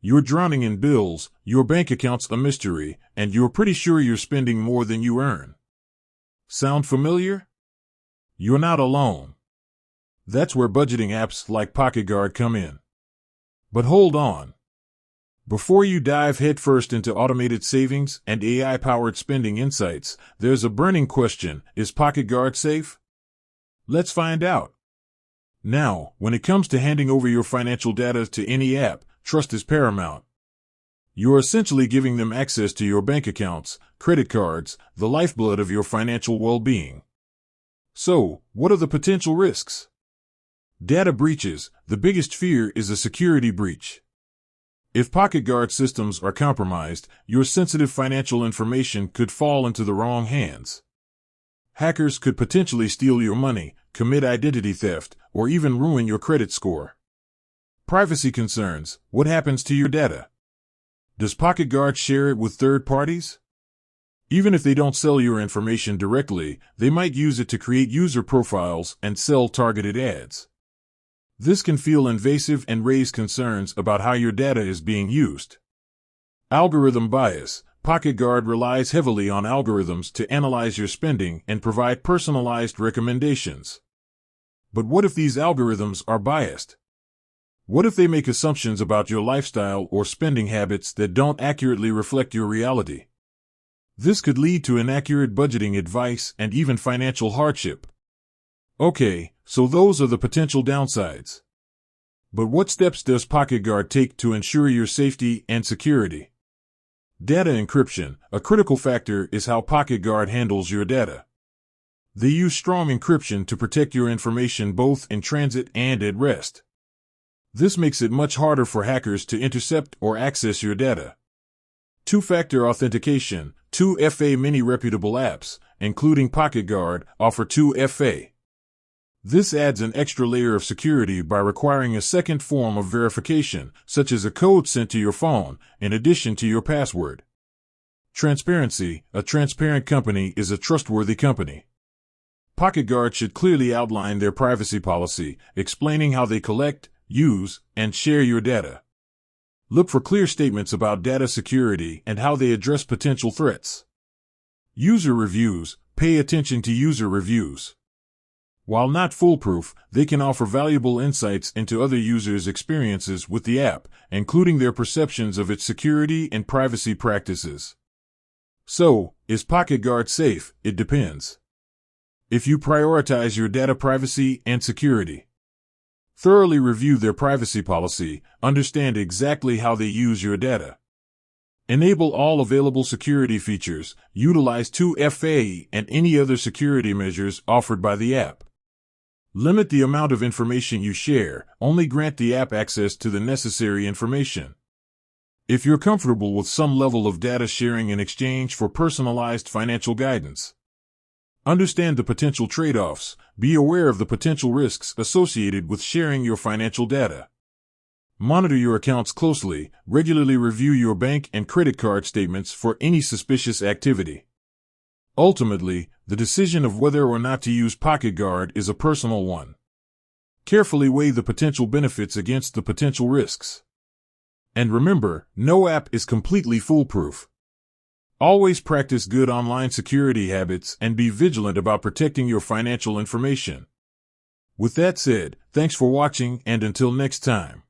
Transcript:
You're drowning in bills, your bank account's a mystery, and you're pretty sure you're spending more than you earn. Sound familiar? You're not alone. That's where budgeting apps like PocketGurad come in. But hold on. Before you dive headfirst into automated savings and AI-powered spending insights, there's a burning question: is PocketGurad safe? Let's find out. Now, when it comes to handing over your financial data to any app, trust is paramount. You're essentially giving them access to your bank accounts, credit cards, the lifeblood of your financial well-being. So, what are the potential risks? Data breaches. The biggest fear is a security breach. If PocketGurad systems are compromised, your sensitive financial information could fall into the wrong hands. Hackers could potentially steal your money, commit identity theft, or even ruin your credit score. Privacy concerns. What happens to your data? Does PocketGurad share it with third parties? Even if they don't sell your information directly, they might use it to create user profiles and sell targeted ads. This can feel invasive and raise concerns about how your data is being used. Algorithm bias. PocketGurad relies heavily on algorithms to analyze your spending and provide personalized recommendations. But what if these algorithms are biased? What if they make assumptions about your lifestyle or spending habits that don't accurately reflect your reality? This could lead to inaccurate budgeting advice and even financial hardship. Okay, so those are the potential downsides. But what steps does PocketGurad take to ensure your safety and security? Data encryption. A critical factor is how PocketGurad handles your data. They use strong encryption to protect your information both in transit and at rest. This makes it much harder for hackers to intercept or access your data. Two-factor authentication. 2FA. Many reputable apps, including PocketGurad, offer 2FA. This adds an extra layer of security by requiring a second form of verification, such as a code sent to your phone, in addition to your password. Transparency. A transparent company is a trustworthy company. PocketGurad should clearly outline their privacy policy, explaining how they collect, use, and share your data. Look for clear statements about data security and how they address potential threats. User reviews. Pay attention to user reviews. While not foolproof, they can offer valuable insights into other users' experiences with the app, including their perceptions of its security and privacy practices. So, is PocketGurad safe? It depends. If you prioritize your data privacy and security, thoroughly review their privacy policy, understand exactly how they use your data. Enable all available security features, utilize 2FA and any other security measures offered by the app. Limit the amount of information you share, only grant the app access to the necessary information. If you're comfortable with some level of data sharing in exchange for personalized financial guidance. Understand the potential trade-offs, be aware of the potential risks associated with sharing your financial data. Monitor your accounts closely, regularly review your bank and credit card statements for any suspicious activity. Ultimately, the decision of whether or not to use PocketGurad is a personal one. Carefully weigh the potential benefits against the potential risks. And remember, no app is completely foolproof. Always practice good online security habits and be vigilant about protecting your financial information. With that said, thanks for watching, and until next time.